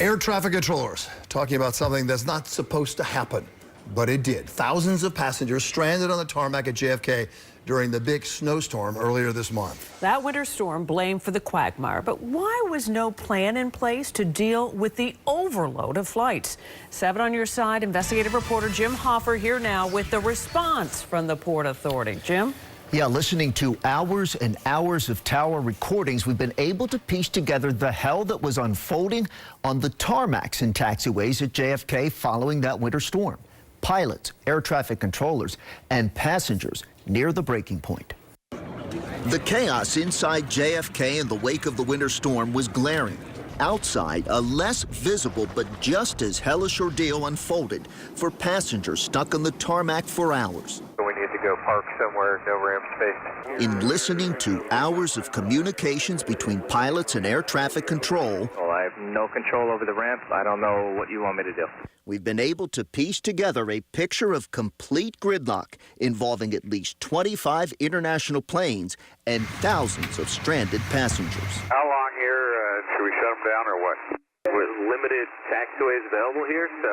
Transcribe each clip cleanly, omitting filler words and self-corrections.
Air traffic controllers talking about something that's not supposed to happen, but it did. Thousands of passengers stranded on the tarmac at JFK during the big snowstorm earlier this month. That winter storm blamed for the quagmire, but why was no plan in place to deal with the overload of flights? 7 on your side, investigative reporter Jim Hoffer here now with the response from the Port Authority. Jim? Yeah, listening to hours and hours of tower recordings, we've been able to piece together the hell that was unfolding on the tarmacs and taxiways at JFK following that winter storm. Pilots, air traffic controllers, and passengers near the breaking point. The chaos inside JFK in the wake of the winter storm was glaring. Outside, a less visible but just as hellish ordeal unfolded for passengers stuck on the tarmac for hours. We need to go park somewhere, no ramp space. In listening to hours of communications between pilots and air traffic control, Well, I have no control over the ramp. I don't know what you want me to do. we've been able to piece together a picture of complete gridlock involving at least 25 international planes and thousands of stranded passengers. How long here? Should we shut them down or what? With limited taxiways available here, so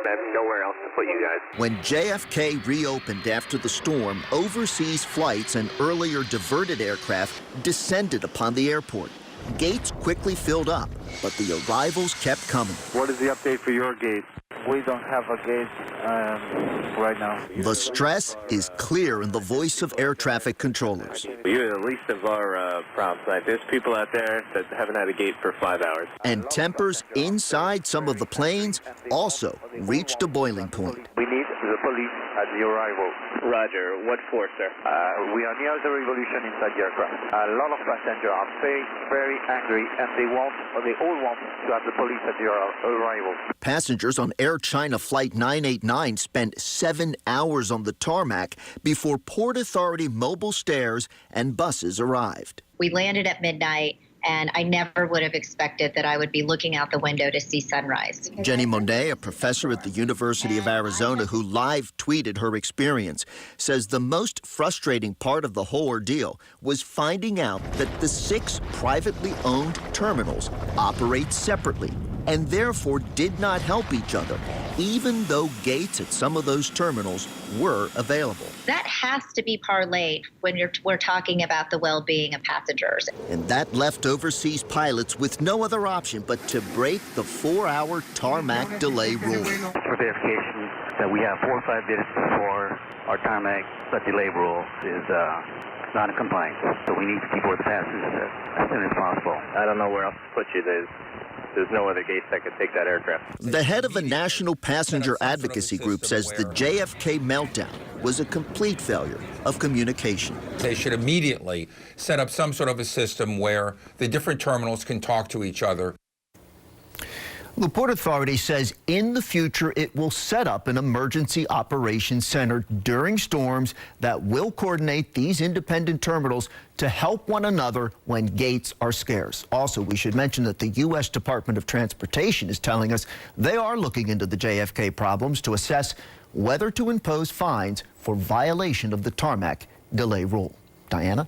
I have nowhere else to put you guys. When JFK reopened after the storm, overseas flights and earlier diverted aircraft descended upon the airport. Gates quickly filled up, but the arrivals kept coming. What is the update for your gate? We don't have a gate right now. The stress is clear in the voice of air traffic controllers. You're the least of our problems. There's people out there that haven't had a gate for 5 hours. And tempers inside some of the planes also reached a boiling point. We need the police at the arrival. Roger. What for, sir? We are near the revolution inside the aircraft. A lot of passengers are very angry, and they all want to have the police at the arrival. Passengers on Air China Flight 989 spent 7 hours on the tarmac before Port Authority mobile stairs and buses arrived. We landed at midnight, and I never would have expected that I would be looking out the window to see sunrise. Jenny Monet, a professor at the University of Arizona who live tweeted her experience, says the most frustrating part of the whole ordeal was finding out that the 6 privately owned terminals operate separately and therefore did not help each other, even though gates at some of those terminals were available. That has to be parlayed when we're talking about the well-being of passengers. And that left overseas pilots with no other option but to break the 4-hour tarmac delay rule. For verification that we have 4 or 5 minutes before our tarmac delay rule is not in compliance. So we need to keep board the passengers as soon as possible. I don't know where else to put you. There's no other gates that could take that aircraft. The head of a national passenger advocacy group says the JFK meltdown was a complete failure of communication. They should immediately set up some sort of a system where the different terminals can talk to each other. The Port Authority says in the future it will set up an emergency operations center during storms that will coordinate these independent terminals to help one another when gates are scarce. Also, we should mention that the U.S. Department of Transportation is telling us they are looking into the JFK problems to assess whether to impose fines for violation of the tarmac delay rule. Diana?